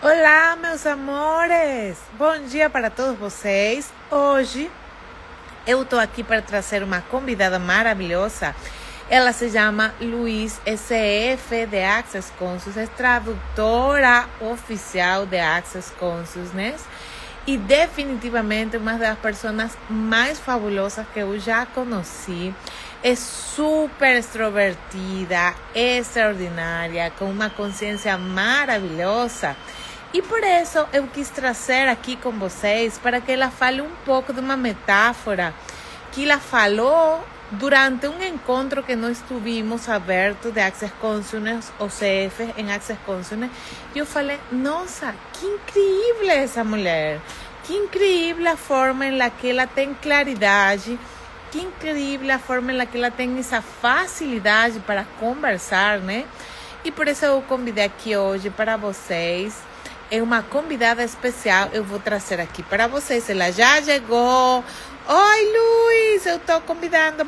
Olá, meus amores! Bom dia para todos vocês. Hoje eu estou aqui para trazer uma convidada maravilhosa. Ela se chama Luiz SF de Access Consciousness, tradutora oficial de Access Consciousness e definitivamente uma das pessoas mais fabulosas que eu já conheci. É super extrovertida, extraordinária, com uma consciência maravilhosa. E por isso eu quis trazer aqui com vocês para que ela fale um pouco de uma metáfora que ela falou durante um encontro que nós tivemos aberto de Access Consciousness, ou CF, em Access Consciousness. E eu falei, nossa, que incrível essa mulher. Que incrível a forma em que ela tem claridade. Que incrível a forma em que ela tem essa facilidade para conversar, né? E por isso eu convidei aqui hoje para vocês. É uma convidada especial, eu vou trazer aqui para vocês. Ela já chegou. Oi, Luiz, eu estou convidando.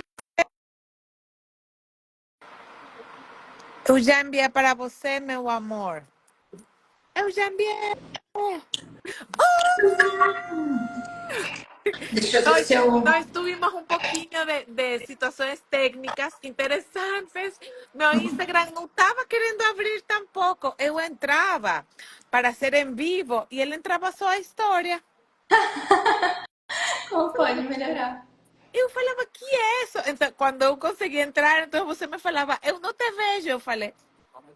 Eu já enviei para você, meu amor. Eu já enviei. Deixa eu ver Nós, se eu. nós tuvimos um pouquinho de situações técnicas interessantes. Meu Instagram não estava querendo abrir tampouco. Eu entrava para ser em vivo e ele entrava só a história. Como pode melhorar? Eu falava, que é isso? Então, quando eu consegui entrar, então você me falava, eu não te vejo. Eu falei,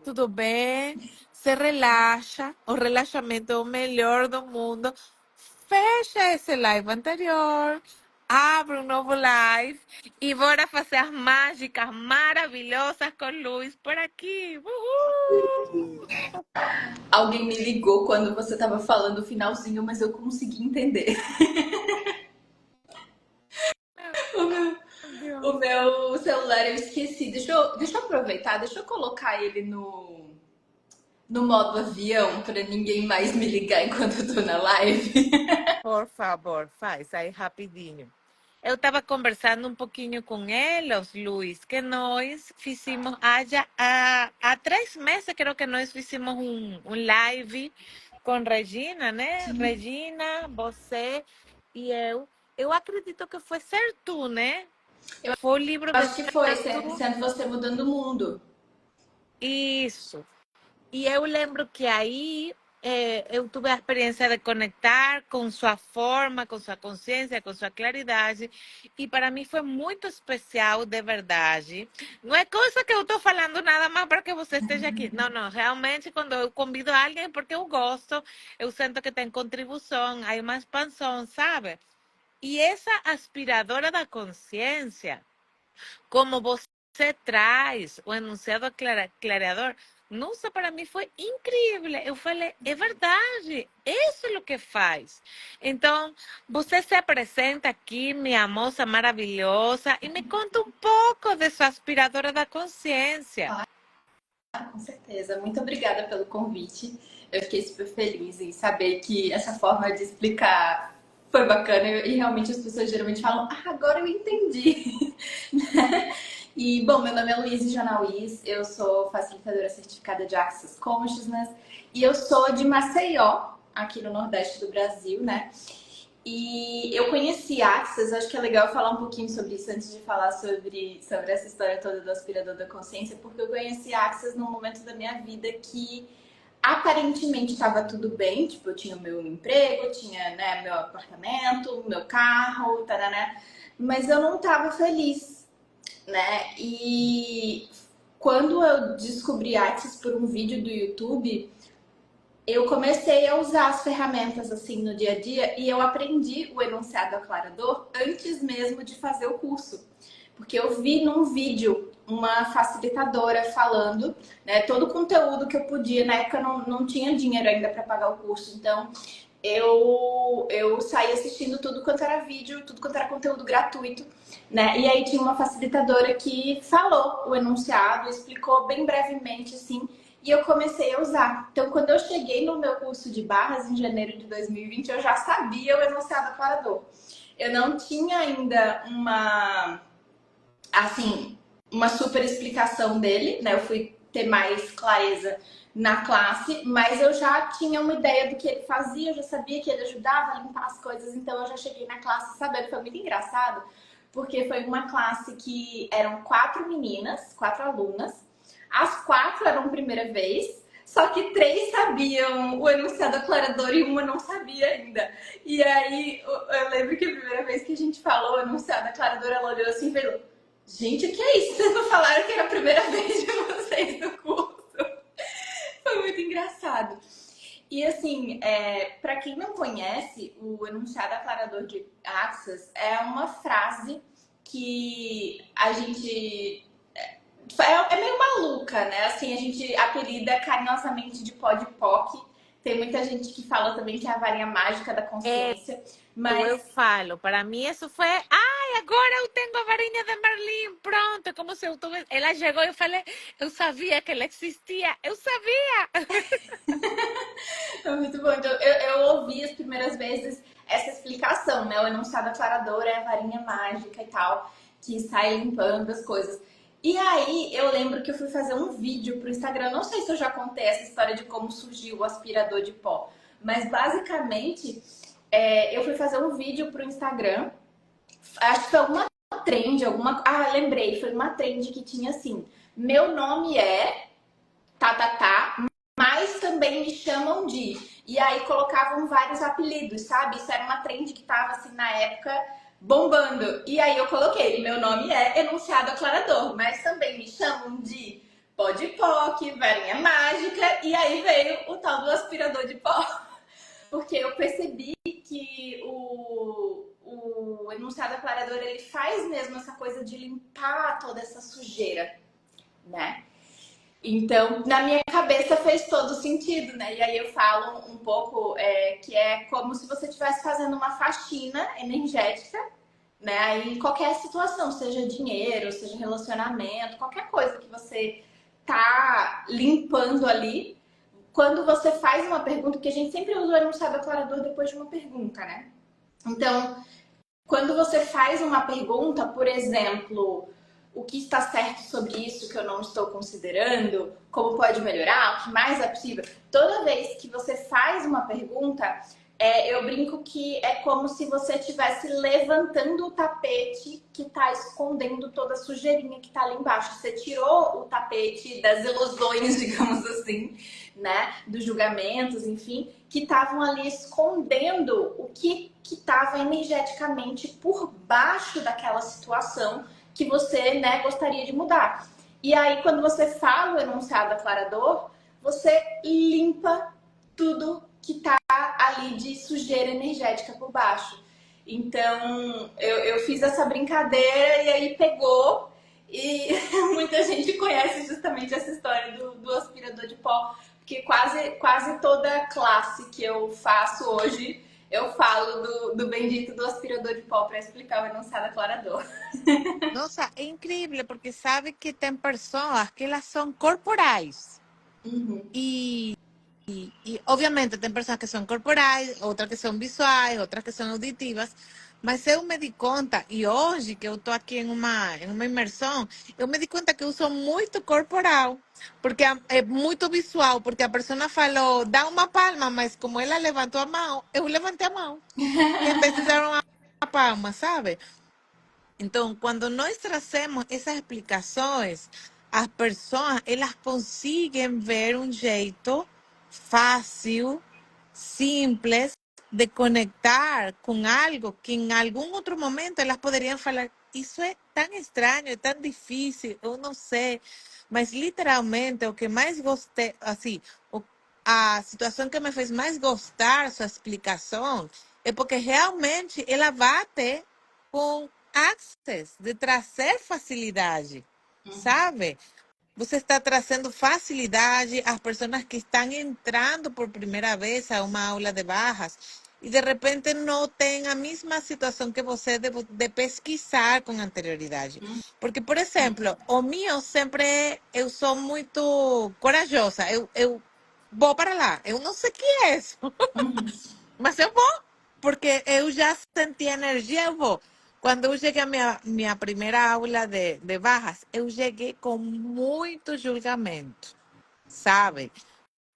tudo bem, se relaxa, o relaxamento é o melhor do mundo. Fecha esse live anterior, abre um novo live e bora fazer as mágicas maravilhosas com Luiz por aqui. Uhul! Alguém me ligou quando você estava falando o finalzinho, mas eu consegui entender. O meu, Meu o Deus. meu celular eu esqueci. Deixa eu aproveitar, deixa eu colocar ele no modo avião para ninguém mais me ligar enquanto eu tô na live. Por favor, faz aí rapidinho. Eu estava conversando um pouquinho com eles, Luiz, que nós fizemos, há 3 meses, creo que nós fizemos um live com Regina, né? Sim. Regina, você e eu. Eu acredito que foi Certo, né? Foi o livro de Acho que foi, Certo. sendo você mudando o mundo. Isso. E eu lembro que aí eu tive a experiência de conectar com sua forma, com sua consciência, com sua claridade. E para mim foi muito especial, de verdade. Não é coisa que eu estou falando nada mais para que você esteja aqui. Não, não. Realmente, quando eu convido alguém, é porque eu gosto, eu sinto que tem contribuição, há uma expansão, sabe? E essa aspiradora da consciência como você traz o enunciado clareador, nossa, para mim foi incrível. Eu falei, é verdade, isso é o que faz. Então, você se apresenta aqui, minha moça maravilhosa, e me conta um pouco de sua aspiradora da consciência. Com certeza. Muito obrigada pelo convite. Eu fiquei super feliz em saber que essa forma de explicar foi bacana e realmente as pessoas geralmente falam, ah, agora eu entendi. E, bom, meu nome é Luísa Janauís, eu sou facilitadora certificada de Access Consciousness e eu sou de Maceió, aqui no Nordeste do Brasil, né? E eu conheci Access, acho que é legal falar um pouquinho sobre isso antes de falar sobre essa história toda do aspirador da consciência, porque eu conheci Access num momento da minha vida que aparentemente estava tudo bem, tipo, eu tinha o meu emprego, tinha, né, meu apartamento, meu carro, tarará, mas eu não estava feliz, né? E quando eu descobri Access por um vídeo do YouTube, eu comecei a usar as ferramentas assim no dia a dia e eu aprendi o enunciado aclarador antes mesmo de fazer o curso. Porque eu vi num vídeo uma facilitadora falando, né, todo o conteúdo que eu podia, na época não tinha dinheiro ainda para pagar o curso, então eu saí assistindo tudo quanto era vídeo, tudo quanto era conteúdo gratuito, né? E aí tinha uma facilitadora que falou o enunciado, explicou bem brevemente assim, e eu comecei a usar. Então, quando eu cheguei no meu curso de barras em janeiro de 2020, eu já sabia o enunciado aclarador. Eu não tinha ainda assim, uma super explicação dele, né? Eu fui ter mais clareza na classe, mas eu já tinha uma ideia do que ele fazia, eu já sabia que ele ajudava a limpar as coisas, então eu já cheguei na classe sabendo. Foi muito engraçado, porque foi uma classe que eram 4 meninas, 4 alunas, as 4 eram primeira vez, só que 3 sabiam o enunciado aclarador e uma não sabia ainda. E aí eu lembro que a primeira vez que a gente falou o enunciado aclarador, ela olhou assim e falou: gente, o que é isso? Vocês não falaram que era a primeira vez de vocês no curso? Foi muito engraçado. E assim, para quem não conhece, o enunciado aclarador de Axis é uma frase que a gente é meio maluca, né? Assim, a gente apelida carinhosamente de pó de POC. Tem muita gente que fala também que é a varinha mágica da consciência, Eu mas falo, para mim isso foi, ai, agora eu tenho a varinha de Merlin, pronto, como se eu tivesse, ela chegou e eu falei, eu sabia que ela existia, eu sabia. é muito bom. Então, eu ouvi as primeiras vezes essa explicação, né? O enunciado aclarador é a varinha mágica e tal, que sai limpando as coisas. E aí, eu lembro que eu fui fazer um vídeo pro Instagram. Não sei se eu já contei essa história de como surgiu o aspirador de pó, mas basicamente, eu fui fazer um vídeo pro Instagram. Acho que foi alguma trend, alguma. Ah, lembrei, foi uma trend que tinha assim: meu nome é tá, tá, tá, mas também me chamam de. E aí colocavam vários apelidos, sabe? Isso era uma trend que tava assim na época bombando. E aí eu coloquei, meu nome é enunciado aclarador, mas também me chamam de pó de POC, varinha mágica, e aí veio o tal do aspirador de pó. Porque eu percebi que o enunciado aclarador ele faz mesmo essa coisa de limpar toda essa sujeira, né? Então, na minha cabeça fez todo sentido, né? E aí eu falo um pouco que é como se você estivesse fazendo uma faxina energética, né? Aí em qualquer situação, seja dinheiro, seja relacionamento, qualquer coisa que você tá limpando ali, quando você faz uma pergunta, porque a gente sempre usa o enunciado aclarador depois de uma pergunta, né? Então, quando você faz uma pergunta, por exemplo, o que está certo sobre isso que eu não estou considerando, como pode melhorar, o que mais é possível, toda vez que você faz uma pergunta, eu brinco que é como se você estivesse levantando o tapete que está escondendo toda a sujeirinha que está ali embaixo. Você tirou o tapete das ilusões, digamos assim, né, dos julgamentos, enfim, que estavam ali escondendo o que estava energeticamente por baixo daquela situação que você, né, gostaria de mudar. E aí, quando você fala o enunciado aclarador, você limpa tudo que está ali de sujeira energética por baixo. Então, eu fiz essa brincadeira e aí pegou. E muita gente conhece justamente essa história do aspirador de pó, porque quase toda classe que eu faço hoje, eu falo do bendito do aspirador de pó para explicar o enunciado aclarador. Nossa, é incrível, porque sabe que tem pessoas que elas são corporais. Uhum, E E obviamente tem pessoas que são corporais, outras que são visuais, outras que são auditivas, mas eu me di conta, e hoje que eu estou aqui em uma imersão, eu me di conta que eu sou muito corporal, porque é muito visual, porque a pessoa falou, dá uma palma, mas como ela levantou a mão, eu levantei a mão, em vez de dar uma palma, sabe? Então, quando nós trazemos essas explicações, as pessoas, elas conseguem ver um jeito fácil, simples, de conectar com algo que em algum outro momento elas poderiam falar, isso é tão estranho, é tão difícil, eu não sei. Mas literalmente o que mais gostei, assim, a situação que me fez mais gostar sua explicação é porque realmente ela bate com access, de trazer facilidade, uhum, sabe? Você está trazendo facilidade às pessoas que estão entrando por primeira vez a uma aula de barras e de repente não tem a mesma situação que você de pesquisar com anterioridade. Porque, por exemplo, o meu sempre, eu sou muito corajosa, eu vou para lá, eu não sei o que é isso. uhum, Mas eu vou, porque eu já senti energia, eu vou. Quando eu cheguei à minha primeira aula de barras, eu cheguei com muito julgamento, sabe?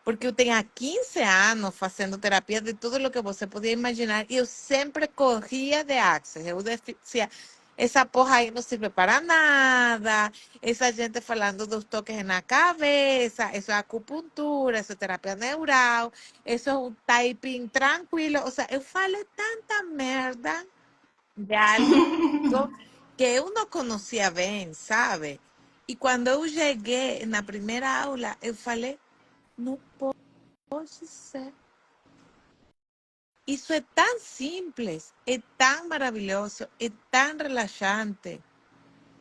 Porque eu tenho há 15 anos fazendo terapia de tudo o que você podia imaginar e eu sempre corria de Access. Eu dizia, essa porra aí não serve para nada, essa gente falando dos toques na cabeça, isso é acupuntura, isso é terapia neural, isso é um typing tranquilo. Ou seja, eu falei tanta merda de algo que eu não conhecia bem, sabe? E quando eu cheguei na primeira aula, eu falei, não pode ser. Isso é tão simples, é tão maravilhoso, é tão relaxante.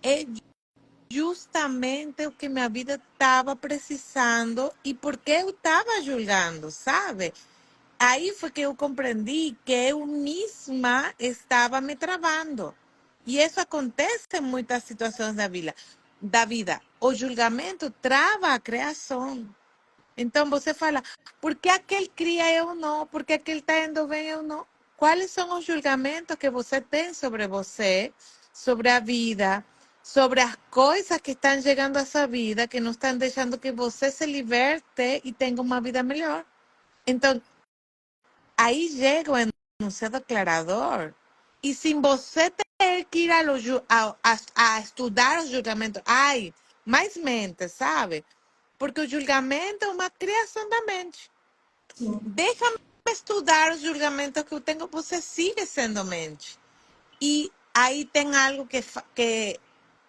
É justamente o que minha vida estava precisando e porque eu estava julgando, sabe? Aí foi que eu compreendi que eu mesma estava me travando. E isso acontece em muitas situações da vida. O julgamento trava a criação. Então você fala, por que aquele cria eu não? Por que aquele está indo bem eu não? Quais são os julgamentos que você tem sobre você, sobre a vida, sobre as coisas que estão chegando à sua vida, que não estão deixando que você se liberte e tenha uma vida melhor? Então, aí chega o enunciado aclarador. E sem você ter que ir a estudar o julgamento, ai, mais mente, sabe? Porque o julgamento é uma criação da mente. Sim. Deixa-me estudar os julgamentos que eu tenho, você sigue sendo mente. E aí tem algo que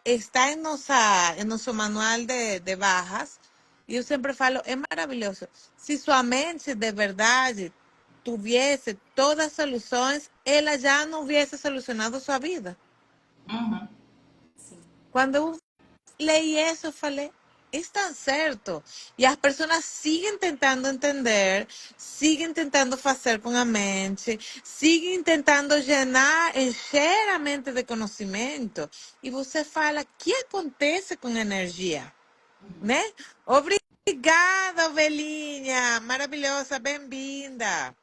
está em nosso manual de barras, e eu sempre falo, é maravilhoso. Se sua mente de verdade tivesse todas as soluções, ela já não hubiese solucionado sua vida. Uhum. Sim. Quando eu leí isso, eu falei, está certo. E as pessoas siguen tentando entender, siguen tentando fazer com a mente, siguen tentando encher a mente de conhecimento. E você fala, o que acontece com a energia? Né? Obrigada, ovelhinha, maravilhosa, bem-vinda.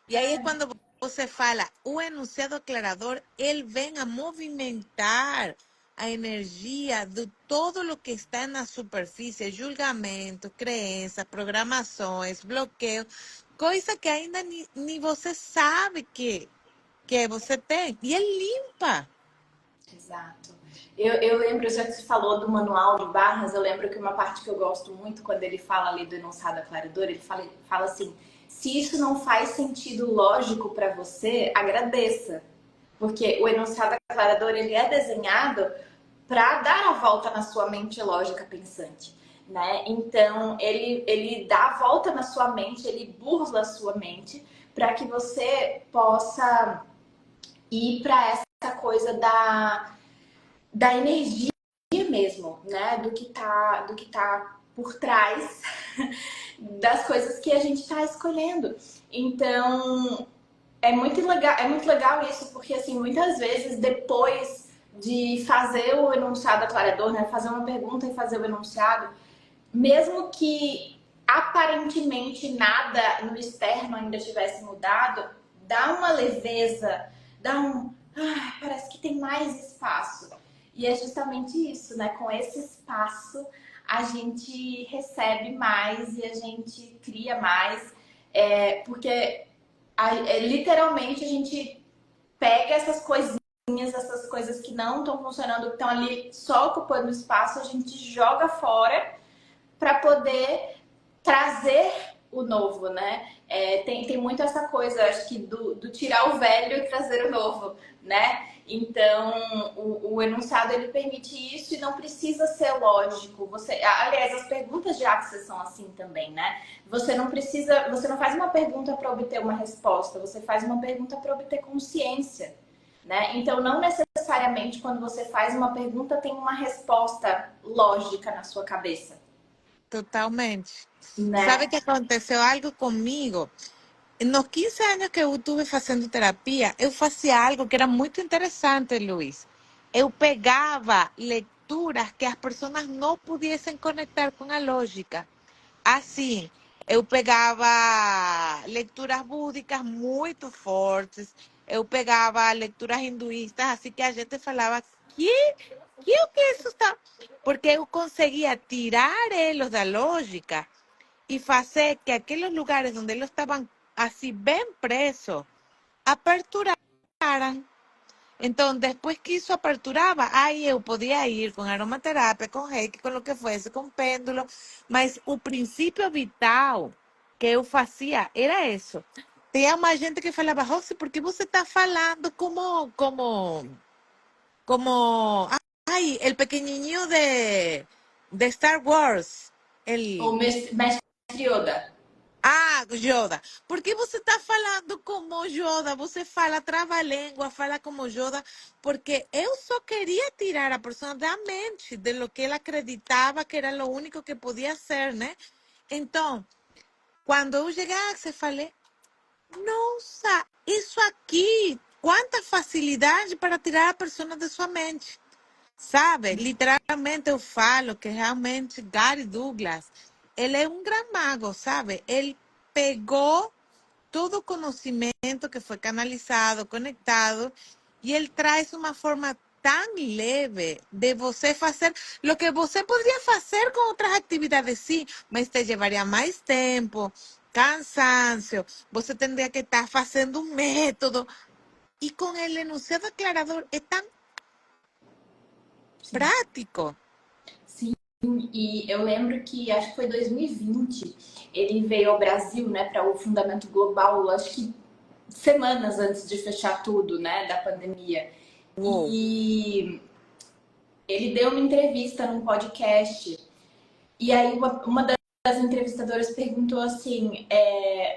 E aí é quando você fala, o enunciado aclarador, ele vem a movimentar a energia de todo o que está na superfície, julgamento, crenças, programações, bloqueio, coisa que ainda nem você sabe que você tem. E ele limpa. Exato. Eu lembro, já que você falou do manual de barras, eu lembro que uma parte que eu gosto muito, quando ele fala ali do enunciado aclarador, ele fala assim: se isso não faz sentido lógico para você, agradeça. Porque o enunciado aclarador, ele é desenhado para dar a volta na sua mente lógica pensante. Né? Então, ele dá a volta na sua mente, ele burla a sua mente para que você possa ir para essa coisa da energia mesmo, né? Do que tá por trás das coisas que a gente está escolhendo. Então, é muito legal isso, porque assim, muitas vezes depois de fazer o enunciado aclarador, né? Fazer uma pergunta e fazer o enunciado, mesmo que aparentemente nada no externo ainda tivesse mudado, dá uma leveza, dá um. Ah, parece que tem mais espaço. E é justamente isso, né? Com esse espaço, a gente recebe mais e a gente cria mais. Porque literalmente a gente pega essas coisinhas, essas coisas que não estão funcionando, que estão ali só ocupando espaço, a gente joga fora para poder trazer o novo, né? Tem muito essa coisa, acho que do tirar o velho e trazer o novo, né? Então, o enunciado ele permite isso e não precisa ser lógico. Aliás, as perguntas de Access são assim também, né? Você não faz uma pergunta para obter uma resposta, você faz uma pergunta para obter consciência, né? Então, não necessariamente quando você faz uma pergunta tem uma resposta lógica na sua cabeça, Totalmente. Sabe né? que aconteceu algo comigo? Nos 15 anos que eu estuve fazendo terapia, eu fazia algo que era muito interessante, Luiz. Eu pegava leituras que as pessoas não pudessem conectar com a lógica. Assim, eu pegava leituras búdicas muito fortes, eu pegava leituras hinduístas, assim que a gente falava, que o que isso está? Porque eu conseguia tirar eles da lógica e fazer que aqueles lugares onde eles estavam assim bem presos, aperturaran. Então, depois que isso aperturava, aí eu podia ir com aromaterapia, com reiki, com o que fosse, com pêndulo, mas o princípio vital que eu fazia era isso. Tinha uma gente que falava, Rosy, por que você está falando como, ay, el pequeñinho de Star Wars, O el, mestre Yoda. Yoda. Por que você está falando como Yoda? Você fala trava-língua, fala como Yoda, porque eu só queria tirar a pessoa da mente, de lo que ela acreditava que era o único que podia ser, né? Então, quando eu cheguei a Access, falei, nossa, isso aqui, quanta facilidade para tirar a pessoa de sua mente. Sabe? Literalmente eu falo que realmente Gary Douglas, ele é um gran mago, sabe? Ele pegou todo o conhecimento que foi canalizado, conectado, e ele traz uma forma tão leve de você fazer o que você poderia fazer com outras atividades, sim, mas te levaria mais tempo, cansancio, você teria que estar fazendo um método. E com el enunciado aclarador é tão Sim. prático. Sim, e eu lembro que acho que foi 2020, ele veio ao Brasil, né, para o Fundamento Global, acho que semanas antes de fechar tudo, né, da pandemia. Uou. E ele deu uma entrevista num podcast. E aí uma das entrevistadoras perguntou assim,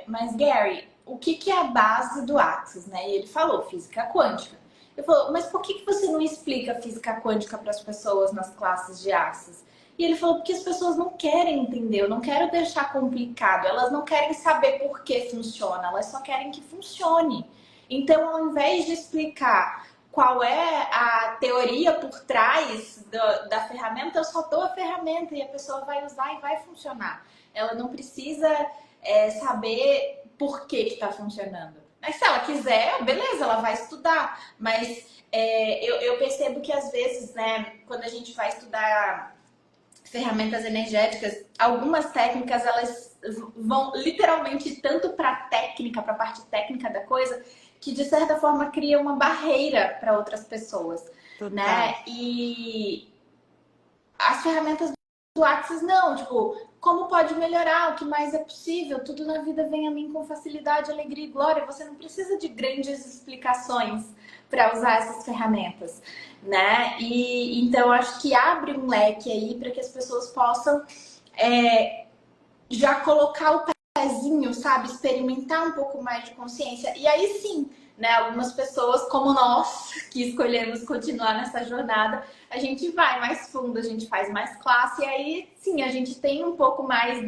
mas Gary, o que é a base do Axis, né? E ele falou física quântica. Ele falou, mas por que você não explica física quântica para as pessoas nas classes de Axis? E ele falou, porque as pessoas não querem entender, eu não quero deixar complicado, elas não querem saber por que funciona, elas só querem que funcione. Então, ao invés de explicar qual é a teoria por trás da ferramenta, eu só dou a ferramenta e a pessoa vai usar e vai funcionar. Ela não precisa saber por que está funcionando. Mas se ela quiser, beleza, ela vai estudar. Mas eu percebo que às vezes, né, quando a gente vai estudar ferramentas energéticas, algumas técnicas elas vão literalmente tanto para a técnica, para a parte técnica da coisa, que de certa forma cria uma barreira para outras pessoas, Total. né? E as ferramentas do Axis não, tipo, como pode melhorar, o que mais é possível, tudo na vida vem a mim com facilidade, alegria e glória, você não precisa de grandes explicações para usar essas ferramentas, né? E então acho que abre um leque aí para que as pessoas possam já colocar o pezinho, sabe? Experimentar um pouco mais de consciência. E aí sim, né? Algumas pessoas, como nós, que escolhemos continuar nessa jornada, a gente vai mais fundo, a gente faz mais classe, e aí sim, a gente tem um pouco mais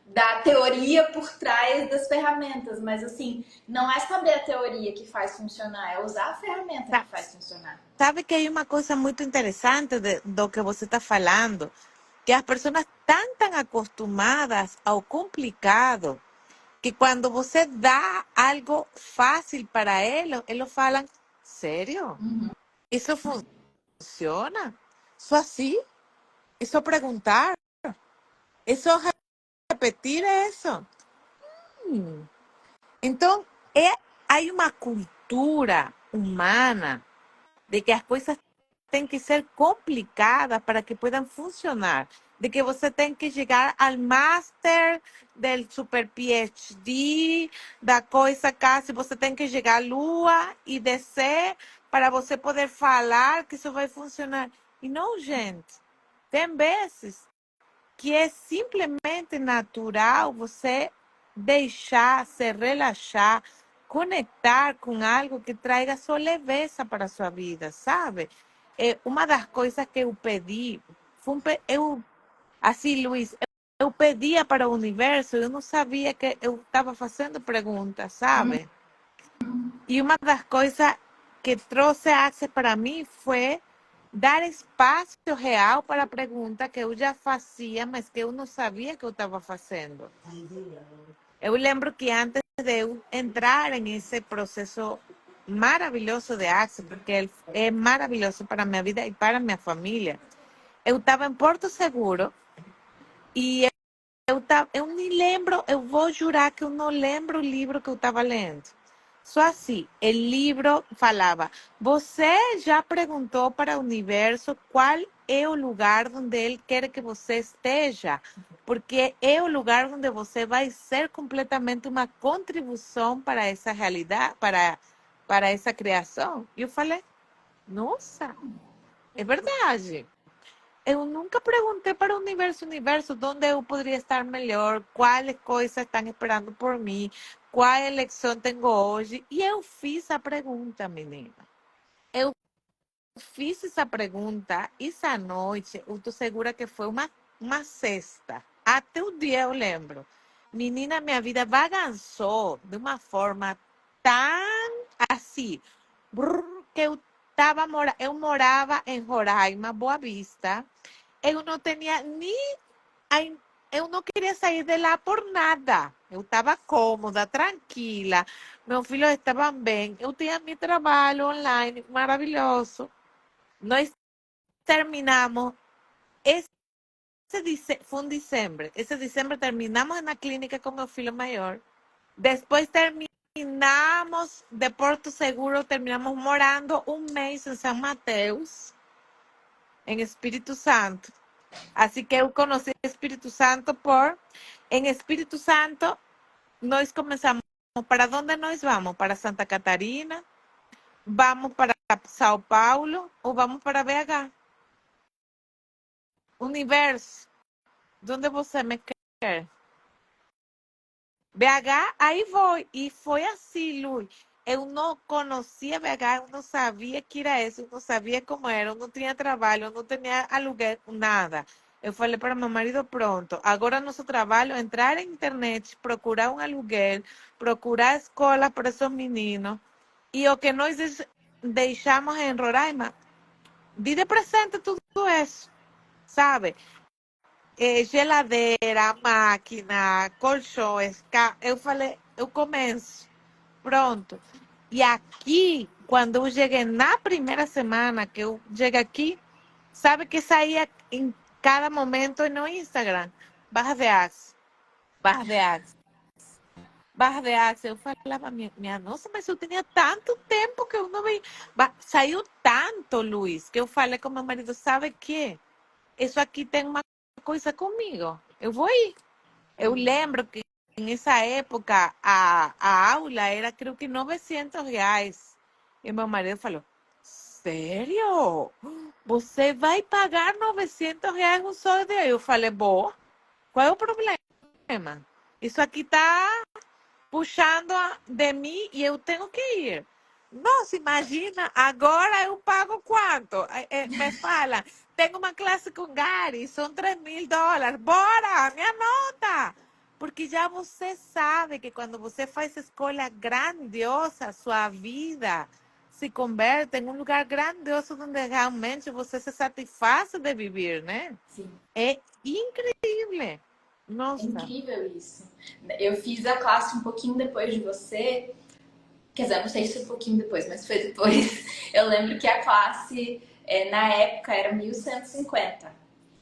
da teoria por trás das ferramentas, mas assim, não é saber a teoria que faz funcionar, é usar a ferramenta que Sa- faz funcionar. Sabe que hay uma coisa muito interessante do que você está falando, que as pessoas estão tão acostumadas ao complicado, que quando você dá algo fácil para eles falam, sério? Uhum. Isso funciona? Só assim? É só perguntar? É só repetir isso? Hum. Então, há uma cultura humana de que as coisas têm que ser complicadas para que puedan funcionar, de que você tem que chegar ao master del super PhD, da coisa casi, você tem que chegar à lua e descer para você poder falar que isso vai funcionar. E não, gente, tem vezes que é simplesmente natural você deixar, se relaxar, conectar com algo que traga só leveza para a sua vida, sabe? Uma das coisas que eu pedi, assim, Luiz, eu pedia para o universo, eu não sabia que eu estava fazendo perguntas, sabe? E uma das coisas que trouxe Access para mim foi dar espaço real para a pergunta que eu já fazia, mas que eu não sabia que eu estava fazendo. Eu lembro que antes de eu entrar nesse processo maravilhoso de Access, porque ele é maravilhoso para a minha vida e para a minha família, eu estava em Porto Seguro e eu nem lembro, eu vou jurar que eu não lembro o livro que eu estava lendo. Só assim, o livro falava: você já perguntou para o universo qual é o lugar onde ele quer que você esteja? Porque é o lugar onde você vai ser completamente uma contribuição para essa realidade, para essa criação. E eu falei: nossa, é verdade. Eu nunca perguntei para o universo, onde eu poderia estar melhor, quais coisas estão esperando por mim, qual eleição tenho hoje. E eu fiz a pergunta, menina. Eu fiz essa pergunta essa noite, eu estou segura que foi uma sexta. Até o dia eu lembro. Menina, minha vida bagunçou de uma forma tão assim, que eu morava em Roraima, Boa Vista. Eu não tinha nem. Eu não queria sair de lá por nada. Eu estava cômoda, tranquila. Meus filhos estavam bem. Eu tinha meu trabalho online maravilhoso. Nós terminamos. Esse foi um dezembro. Esse dezembro terminamos na clínica com meu filho maior. Depois terminamos de Porto Seguro, terminamos morando um mês em São Mateus, em Espírito Santo. Assim que eu conheci o Espírito Santo em Espírito Santo, nós começamos, para onde nós vamos? Para Santa Catarina, vamos para São Paulo ou vamos para BH? Universo, onde você me quer? BH, aí vou. E foi assim, Lu. Eu não conhecia BH, eu não sabia que era isso, eu não sabia como era, eu não tinha trabalho, eu não tinha aluguel, nada. Eu falei para meu marido, pronto, agora nosso trabalho é entrar na internet, procurar um aluguel, procurar escola para esses meninos. E o que nós deixamos em Roraima, de presente tudo isso, sabe? Geladeira, máquina, colchões. Eu falei, eu começo. Pronto. E aqui, quando eu cheguei na primeira semana que eu cheguei aqui, sabe que saía em cada momento no Instagram? Barra de Axe, barra de Axe, barra de Axe. Eu falava, minha nossa, mas eu tinha tanto tempo que eu não vi. Saiu tanto, Luiz, que eu falei com meu marido, sabe o quê? Isso aqui tem uma coisa comigo. Eu vou ir. Eu lembro que nessa época a aula era, creio que, R$ 900. E meu marido falou: sério? Você vai pagar R$ 900 um só dia? Eu falei: bom, qual é o problema? Isso aqui está puxando de mim e eu tenho que ir. Nossa, imagina, agora eu pago quanto? Me fala, tenho uma classe com Gary, são US$ 3.000. Bora, me anota! Porque já você sabe que quando você faz escolha grandiosa, sua vida se converte em um lugar grandioso onde realmente você se satisfaz de viver, né? Sim. É incrível. É Nossa. incrível isso. Eu fiz a classe um pouquinho depois de você. Quer dizer, não sei se foi um pouquinho depois, mas foi depois. Eu lembro que a classe, na época, era 1.150.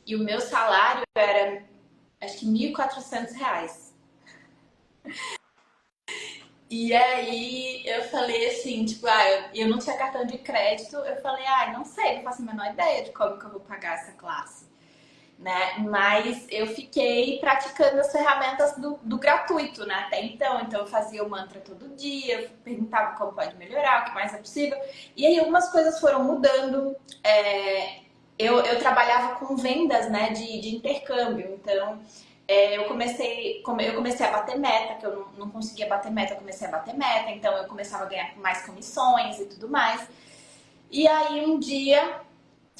E o meu salário era, acho que R$ 1.400. E aí eu falei assim, tipo, eu não tinha cartão de crédito. Eu falei, não sei, não faço a menor ideia de como que eu vou pagar essa classe, né? Mas eu fiquei praticando as ferramentas do gratuito, né? Até então eu fazia o mantra todo dia, eu perguntava como pode melhorar, o que mais é possível. E aí algumas coisas foram mudando. Eu trabalhava com vendas, né, de intercâmbio, então eu comecei a bater meta, que eu não conseguia bater meta, eu comecei a bater meta, então eu começava a ganhar mais comissões e tudo mais. E aí um dia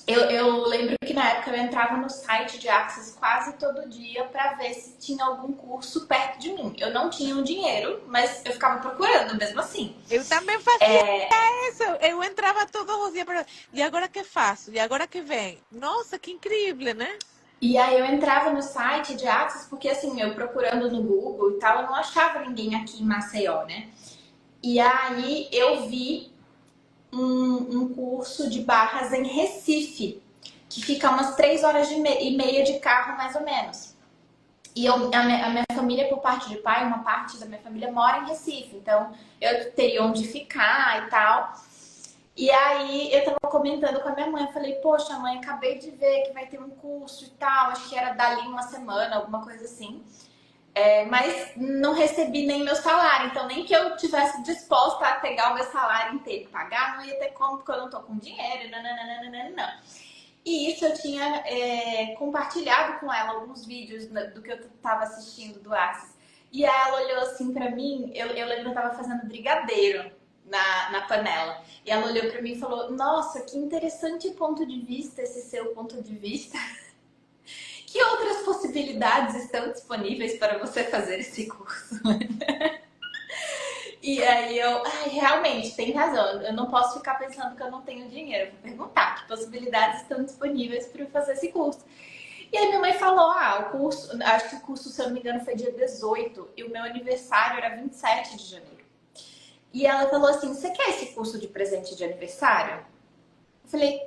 eu lembro que na época eu entrava no site de Access quase todo dia para ver se tinha algum curso perto de mim. Eu não tinha o dinheiro, mas eu ficava procurando mesmo assim. Eu também fazia isso. Eu entrava todos os dias para. E agora que faço? E agora que vem? Nossa, que incrível, né? E aí eu entrava no site de Access porque assim, eu procurando no Google e tal, eu não achava ninguém aqui em Maceió, né? E aí eu vi um curso de barras em Recife, que fica umas 3 horas e meia de carro, mais ou menos. E a minha família, por parte de pai, uma parte da minha família mora em Recife. Então, eu teria onde ficar e tal. E aí, eu tava comentando com a minha mãe. Eu falei, poxa, mãe, acabei de ver que vai ter um curso e tal. Acho que era dali uma semana, alguma coisa assim. Mas não recebi nem meu salário. Então, nem que eu tivesse disposta a pegar o meu salário inteiro e pagar, não ia ter como, porque eu não tô com dinheiro. Não. E isso eu tinha compartilhado com ela alguns vídeos do que eu tava assistindo do Axis. E aí ela olhou assim pra mim, eu lembro que eu tava fazendo brigadeiro na panela. E ela olhou pra mim e falou: Nossa, que interessante ponto de vista esse seu ponto de vista. Que outras possibilidades estão disponíveis para você fazer esse curso? E aí realmente, tem razão. Eu não posso ficar pensando que eu não tenho dinheiro. Eu vou perguntar que possibilidades estão disponíveis para eu fazer esse curso. E aí minha mãe falou, o curso, acho que o curso, se eu não me engano, foi dia 18 e o meu aniversário era 27 de janeiro. E ela falou assim, você quer esse curso de presente de aniversário? Eu falei,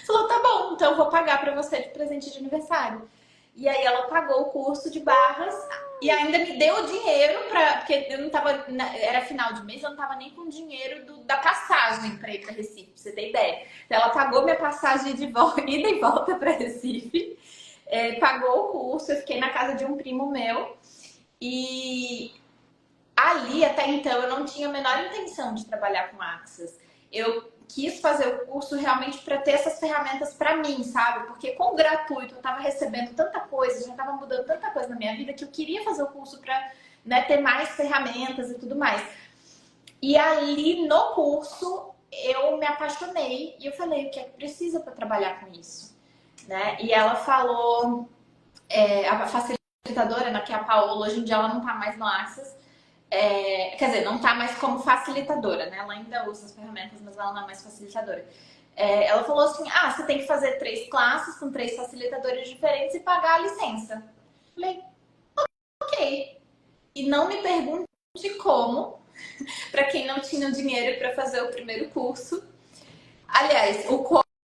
falou, tá bom, então eu vou pagar para você de presente de aniversário. E aí ela pagou o curso de barras e ainda me deu dinheiro para, porque eu não tava, era final de mês, eu não tava nem com dinheiro da passagem para ir para Recife, pra você ter ideia. Então ela pagou minha passagem de volta, ida e volta para Recife, pagou o curso, eu fiquei na casa de um primo meu e ali até então eu não tinha a menor intenção de trabalhar com Axis. Eu quis fazer o curso realmente para ter essas ferramentas para mim, sabe? Porque com o gratuito eu estava recebendo tanta coisa, já estava mudando tanta coisa na minha vida que eu queria fazer o curso para, né, ter mais ferramentas e tudo mais. E ali no curso eu me apaixonei e eu falei, o que é que precisa para trabalhar com isso? Né? E ela falou, a facilitadora, né, que é a Paola, hoje em dia ela não está mais no Access, quer dizer, não está mais como facilitadora, né? Ela ainda usa as ferramentas, mas ela não é mais facilitadora. Ela falou assim, você tem que fazer 3 classes com 3 facilitadores diferentes e pagar a licença. Falei, ok. E não me pergunte como, para quem não tinha dinheiro para fazer o primeiro curso. Aliás, o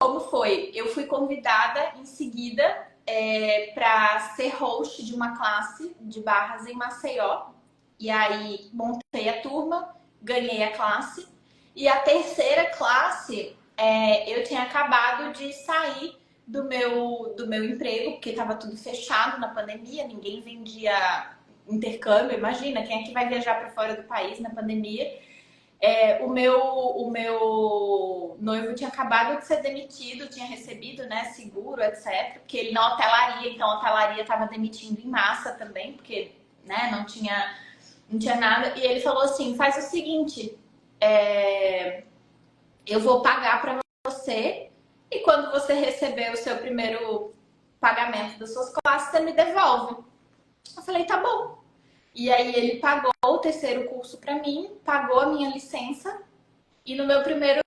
como foi? Eu fui convidada em seguida para ser host de uma classe de barras em Maceió. E aí montei a turma, ganhei a classe. E a terceira classe, eu tinha acabado de sair do meu emprego, porque estava tudo fechado na pandemia, ninguém vendia intercâmbio. Imagina, quem é que vai viajar para fora do país na pandemia? O meu noivo tinha acabado de ser demitido, tinha recebido, né, seguro, etc. Porque ele na hotelaria, então a hotelaria estava demitindo em massa também, porque, né, não tinha nada. E ele falou assim, faz o seguinte, eu vou pagar para você e quando você receber o seu primeiro pagamento das suas classes, você me devolve. Eu falei, tá bom. E aí ele pagou o terceiro curso para mim, pagou a minha licença e na minha primeira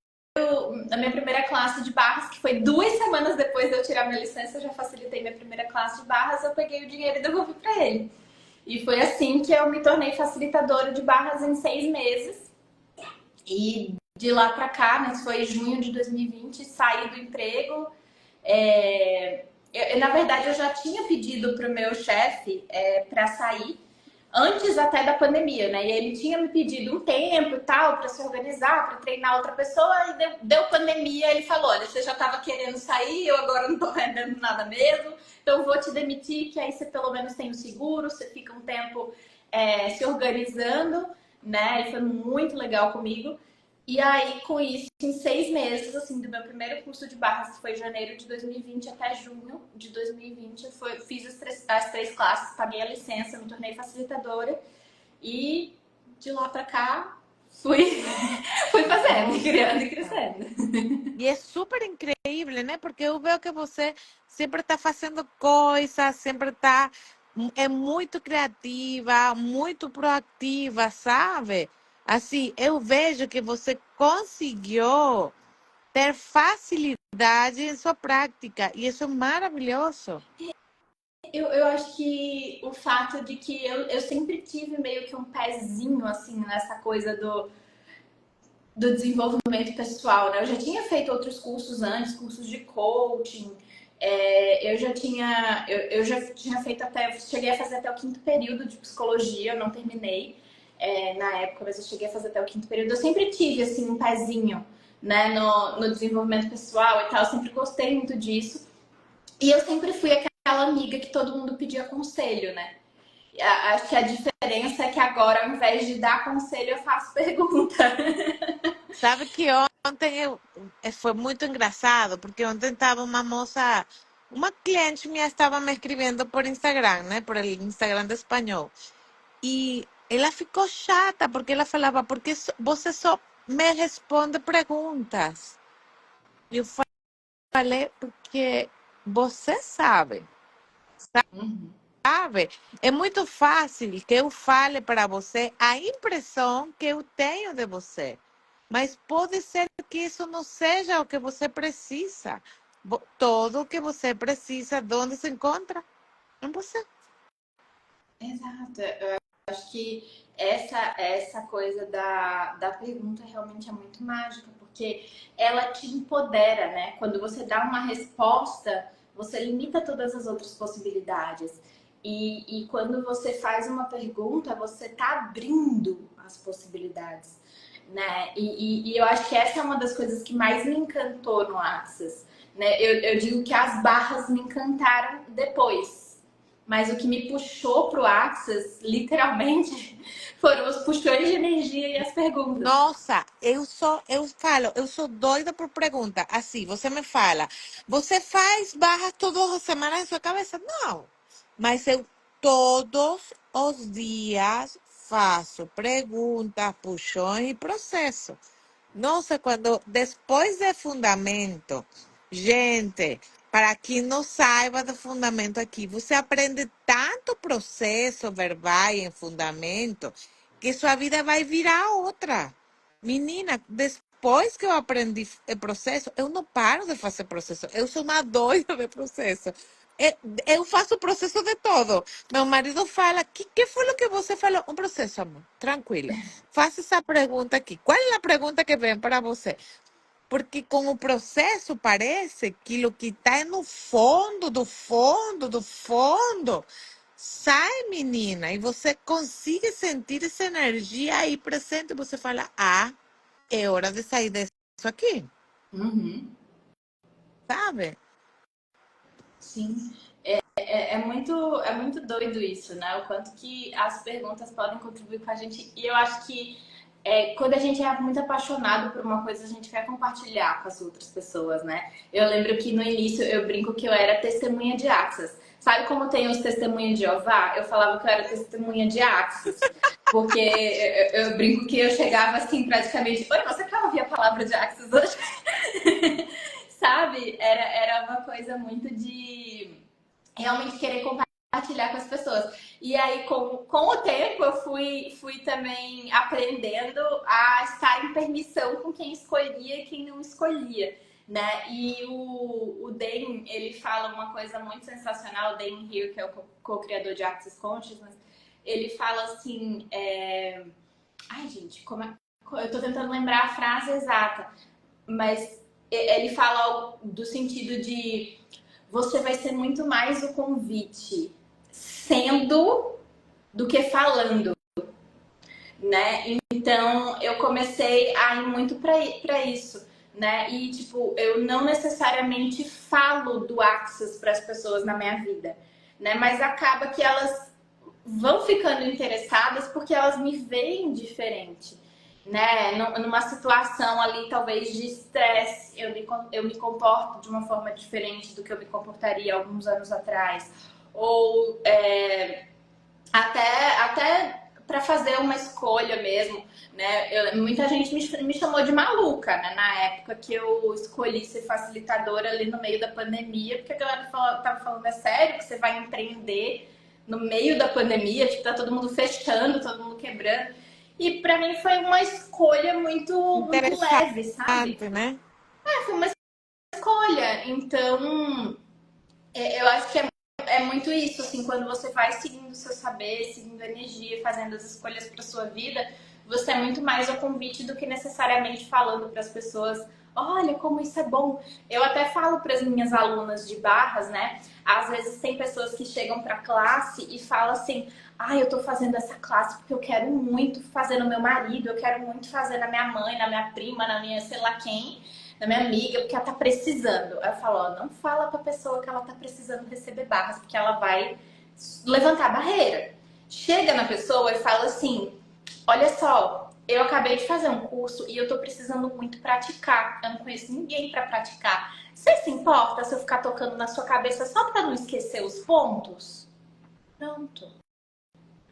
classe de barras, que foi 2 semanas depois de eu tirar minha licença, eu já facilitei minha primeira classe de barras, eu peguei o dinheiro e devolvi para ele. E foi assim que eu me tornei facilitadora de barras em 6 meses. E de lá para cá, né, foi junho de 2020, saí do emprego. Na verdade, eu já tinha pedido para o meu chefe para sair antes até da pandemia, né? E ele tinha me pedido um tempo e tal para se organizar, para treinar outra pessoa. E deu pandemia, ele falou: Olha, você já estava querendo sair, eu agora não estou rendendo nada mesmo, então vou te demitir, que aí você pelo menos tem o seguro, você fica um tempo se organizando, né? Ele foi muito legal comigo. E aí, com isso, em 6 meses, assim, do meu primeiro curso de barras, que foi janeiro de 2020 até junho de 2020, fiz as 3 classes, paguei a licença, me tornei facilitadora e de lá pra cá fui, fui fazendo, criando e crescendo. E é super incrível, né? Porque eu vejo que você sempre está fazendo coisas, sempre está é muito criativa, muito proativa, sabe? Assim, eu vejo que você conseguiu ter facilidade em sua prática e isso é maravilhoso. Eu acho que o fato de que eu sempre tive meio que um pezinho, assim, nessa coisa do desenvolvimento pessoal, né? Eu já tinha feito outros cursos antes, cursos de coaching, eu já tinha feito até, cheguei a fazer até o quinto período de psicologia, eu não terminei na época, mas eu cheguei a fazer até o quinto período. Eu sempre tive, assim, um pezinho, né, no desenvolvimento pessoal e tal, eu sempre gostei muito disso. E eu sempre fui aquela amiga que todo mundo pedia conselho, né? Acho que a diferença é que agora, ao invés de dar conselho, eu faço pergunta. Sabe que ontem foi muito engraçado, porque ontem estava uma moça, uma cliente minha estava me escrevendo por Instagram, né? Por el Instagram de espanhol. E ela ficou chata, porque ela falava, porque você só me responde perguntas. E eu falei, porque você sabe. Uhum. Sabe? É muito fácil que eu fale para você a impressão que eu tenho de você. Mas pode ser que isso não seja o que você precisa. Todo o que você precisa, onde se encontra? Em você. Exato. Eu acho que essa coisa da pergunta realmente é muito mágica, porque ela te empodera, né? Quando você dá uma resposta, você limita todas as outras possibilidades. E quando você faz uma pergunta, você está abrindo as possibilidades, né? E eu acho que essa é uma das coisas que mais me encantou no Access, né? Eu digo que as barras me encantaram depois. Mas o que me puxou pro Access, literalmente, foram os puxões de energia e as perguntas. Nossa, eu sou doida por pergunta. Assim, você me fala, você faz barras todas as semanas em sua cabeça? Não. Mas eu todos os dias faço perguntas, puxões e processo. Nossa, quando depois de fundamento, gente, para quem não saiba do fundamento aqui, você aprende tanto processo verbal em fundamento que sua vida vai virar outra. Menina, depois que eu aprendi processo, eu não paro de fazer processo. Eu sou uma doida de processo. É, eu faço processo de todo. Meu marido fala, que foi o que você falou? Um processo, amor. Tranquilo. Faça essa pergunta aqui. Qual é a pergunta que vem para você? Porque com o processo parece que o que está no fundo, do fundo, do fundo, sai, menina, e você consegue sentir essa energia aí presente. Você fala, ah, é hora de sair disso aqui, Uhum. sabe? Sim. É muito doido isso, né? O quanto que as perguntas podem contribuir com a gente. E eu acho que quando a gente é muito apaixonado por uma coisa, a gente quer compartilhar com as outras pessoas, né? Eu lembro que no início eu brinco que eu era testemunha de Axis. Sabe como tem os testemunhas de Jeová? Eu falava que eu era testemunha de Axis. Porque eu brinco que eu chegava assim, praticamente. Oi, você quer ouvir a palavra de Axis hoje? Sabe? Era uma coisa muito de realmente querer compartilhar com as pessoas. E aí, com o tempo, eu fui também aprendendo a estar em permissão com quem escolhia e quem não escolhia. Né? E o Dan, ele fala uma coisa muito sensacional, o Dan Hill, que é o co-criador de Access Consciousness, ele fala assim, ai gente, eu tô tentando lembrar a frase exata, mas ele fala algo do sentido de você vai ser muito mais o convite sendo do que falando, né? Então eu comecei a ir muito para isso, né? E tipo, eu não necessariamente falo do Access para as pessoas na minha vida, né? Mas acaba que elas vão ficando interessadas porque elas me veem diferente, né? Numa situação ali, talvez de estresse, eu me comporto de uma forma diferente do que eu me comportaria alguns anos atrás. Ou até para fazer uma escolha mesmo, né? Muita gente me chamou de maluca, né? Na época que eu escolhi ser facilitadora ali no meio da pandemia, porque a galera tava falando, é sério que você vai empreender no meio da pandemia? Tipo, tá todo mundo fechando, todo mundo quebrando. E para mim foi uma escolha muito, muito leve, sabe? Interessante, né? Foi uma escolha. Então, eu acho que é muito isso, assim, quando você vai seguindo o seu saber, seguindo a energia, fazendo as escolhas para sua vida, você é muito mais o convite do que necessariamente falando para as pessoas, olha como isso é bom. Eu até falo para as minhas alunas de barras, né? Às vezes tem pessoas que chegam para a classe e falam assim: ah, eu tô fazendo essa classe porque eu quero muito fazer no meu marido, eu quero muito fazer na minha mãe, na minha prima, na minha sei lá quem, na minha amiga, porque ela tá precisando. Aí eu falo: ó, não fala pra pessoa que ela tá precisando receber barras, porque ela vai levantar a barreira. Chega na pessoa e fala assim: olha só, eu acabei de fazer um curso e eu tô precisando muito praticar. Eu não conheço ninguém para praticar. Você se importa se eu ficar tocando na sua cabeça só para não esquecer os pontos? Pronto.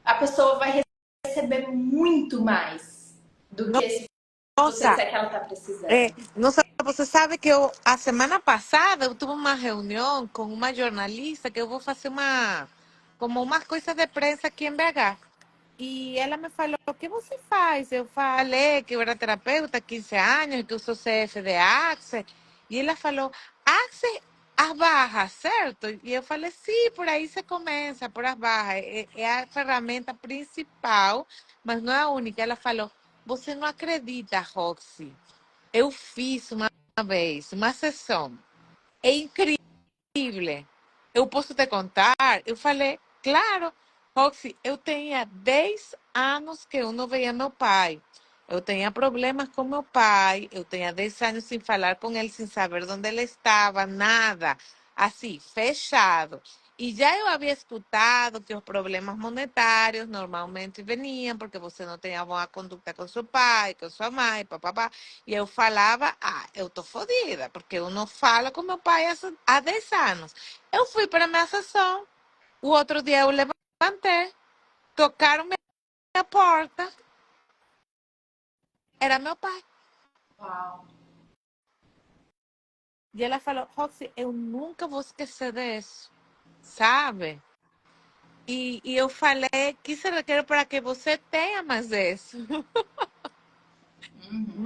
A pessoa vai receber muito mais do que se você Nossa, disser que ela tá precisando. nossa, você sabe que eu, a semana passada, eu tive uma reunião com uma jornalista que eu vou fazer como umas coisas de prensa aqui em BH. E ela me falou: o que você faz? Eu falei que eu era terapeuta há 15 anos, que eu sou CF de Access. E ela falou: Access, as barras, certo? E eu falei: sim, por aí se começa, por as barras. É a ferramenta principal, mas não é a única. Ela falou: você não acredita, Roxy. Eu fiz uma vez uma sessão. É incrível. Eu posso te contar? Eu falei, claro, Roxy, eu tinha 10 anos que eu não veia meu pai. Eu tinha problemas com meu pai, eu tinha 10 anos sem falar com ele, sem saber onde ele estava, nada. Assim, fechado. E já eu havia escutado que os problemas monetários normalmente veniam porque você não tinha boa conduta com seu pai, com sua mãe, papapá. E eu falava: ah, eu tô fodida, porque eu não falo com meu pai há 10 anos. Eu fui para a minha sessão, o outro dia eu levantei, tocaram minha porta, era meu pai. Uau. E ela falou: Roxy, eu nunca vou esquecer disso, sabe? E eu falei: que se requer para que você tenha mais isso? Uhum.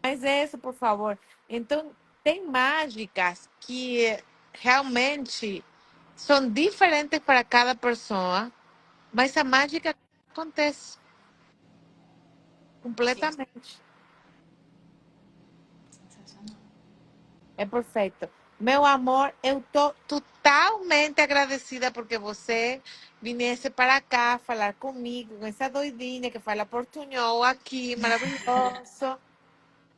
Mais isso, por favor. Então, tem mágicas que realmente são diferentes para cada pessoa, mas a mágica acontece Sim, completamente. sensacional. É perfeito. Meu amor, eu tô totalmente agradecida porque você viesse para cá falar comigo, com essa doidinha que fala portunhol aqui, maravilhoso.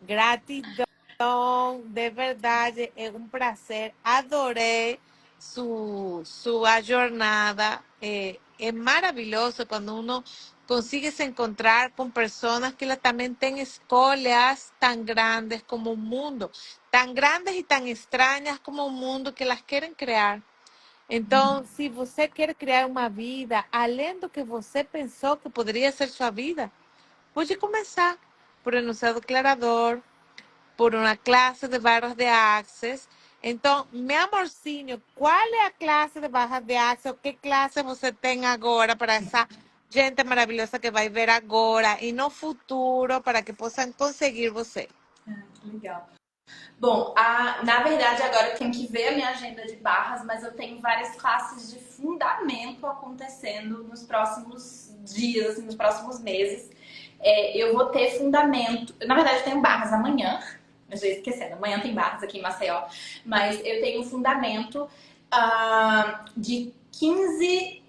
Gratidão, de verdade, é um prazer. Adorei sua jornada. É maravilhoso quando uno consigue se encontrar com pessoas que também têm escolhas tão grandes como o mundo, tão grandes e tão estranhas como o mundo que elas querem criar. Então, se você quer criar uma vida além do que você pensou que poderia ser sua vida, pode começar por enunciado declarador, por uma classe de barras de Access. Então, meu amorzinho, qual é a classe de barras de Access? Que classe você tem agora para essa gente maravilhosa que vai ver agora e no futuro para que possam conseguir você? Ah, que legal. Bom, na verdade agora eu tenho que ver a minha agenda de barras, mas eu tenho várias classes de fundamento acontecendo nos próximos dias, assim, nos próximos meses. Eu vou ter fundamento. Na verdade, eu tenho barras amanhã. Eu já ia esquecendo, amanhã tem barras aqui em Maceió. Mas eu tenho fundamento de 15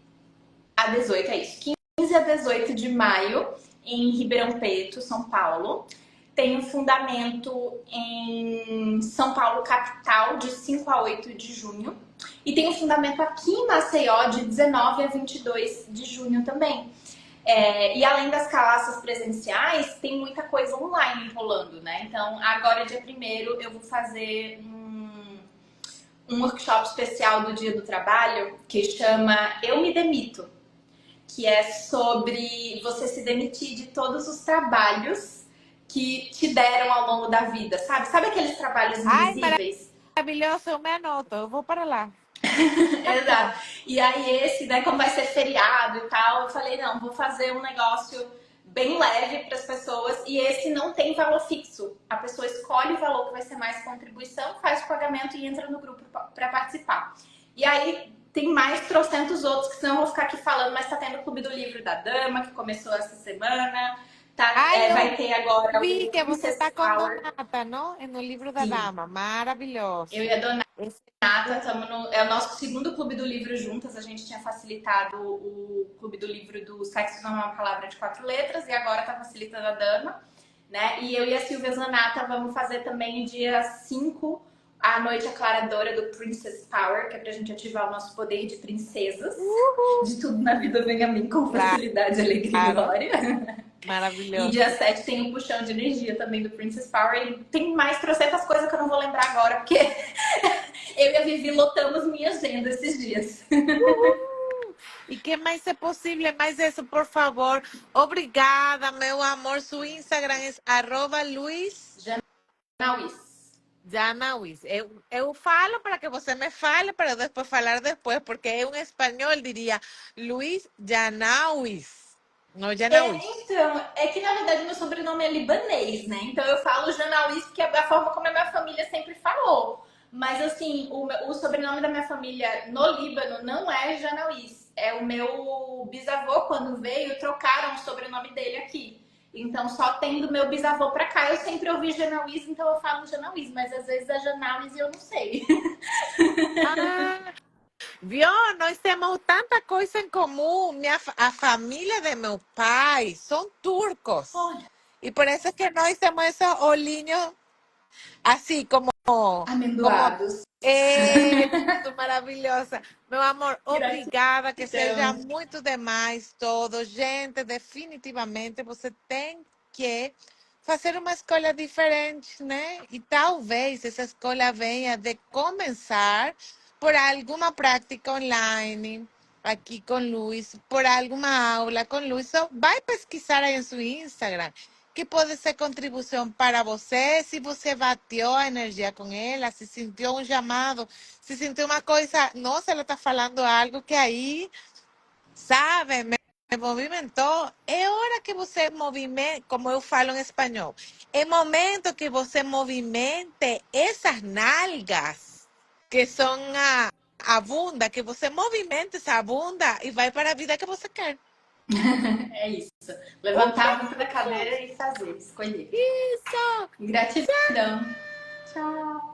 a 18, é isso. 15 a 18 de maio em Ribeirão Preto, São Paulo. Tenho fundamento em São Paulo, capital, de 5 a 8 de junho. E tenho fundamento aqui em Maceió, de 19 a 22 de junho também. E além das classes presenciais, tem muita coisa online rolando, né? Então, agora, dia 1º, eu vou fazer um workshop especial do Dia do Trabalho que chama Eu Me Demito, que é sobre você se demitir de todos os trabalhos que te deram ao longo da vida, sabe? Sabe aqueles trabalhos Ai, invisíveis? maravilhoso, eu me anoto, eu vou para lá. Exato. E aí esse, né, como vai ser feriado e tal, eu falei, não, vou fazer um negócio bem leve para as pessoas e esse não tem valor fixo. A pessoa escolhe o valor que vai ser mais contribuição, faz o pagamento e entra no grupo para participar. E aí tem mais trocentos outros que senão eu vou ficar aqui falando, mas tá tendo o Clube do Livro da Dama, que começou essa semana. Tá, Ai, eu vai ter agora vi o que você Princess está com Power. Donata, não? É no livro da Sim, dama. eu Maravilhoso. e a Donata Esse livro. estamos no. É o nosso segundo clube do livro juntas. A gente tinha facilitado o clube do livro do Sexo Não é uma Palavra de Quatro Letras e agora está facilitando a Dama. Né? E eu e a Silvia Zanata vamos fazer também dia 5 à noite aclaradora do Princess Power, que é pra gente ativar o nosso poder de princesas. De tudo na vida vem a mim com facilidade, alegria e Claro, glória. E dia maravilhoso. 7 tem um puxão de energia também do Princess Power. E tem mais trocentas coisas que eu não vou lembrar agora, porque eu e a Vivi lotamos minha agenda esses dias. Uhul. E que mais é possível? Mais isso, por favor. Obrigada, meu amor. Seu Instagram é @luis. Janauís. Janawis. Eu falo para que você me fale, para depois falar depois, porque em espanhol diria Luis Janawis, não Janawis. Então, é que na verdade meu sobrenome é libanês, né? Então eu falo Janauís porque é a forma como a minha família sempre falou. Mas assim, o sobrenome da minha família no Líbano não é Janauís. É o meu bisavô, quando veio, trocaram o sobrenome dele aqui. Então, só tendo meu bisavô pra cá, eu sempre ouvi Janauís, então eu falo Janauís, mas às vezes é Janauís e eu não sei. Ah, viu? Nós temos tanta coisa em comum. A família de meu pai são turcos. Olha, E por isso que nós temos esse olhinho assim como amendoados. isso, maravilhosa. Meu amor, obrigada, que seja Gratidão. muito demais todo. Gente, definitivamente você tem que fazer uma escolha diferente, né? E talvez essa escolha venha de começar por alguma prática online, aqui com Luiz, por alguma aula com Luiz. Só vai pesquisar aí em seu Instagram que pode ser contribuição para você, se você bateu a energia com ela, se sentiu um chamado, se sentiu uma coisa, nossa, ela está falando algo que aí, sabe, me movimentou. É hora que você movimente, como eu falo em espanhol, é momento que você movimente essas nalgas, que são a bunda, que você movimente essa bunda e vai para a vida que você quer. É isso. Um Levantar a bunda da beijo! cadeira e fazer, escolher. Isso! Gratidão. Tchau.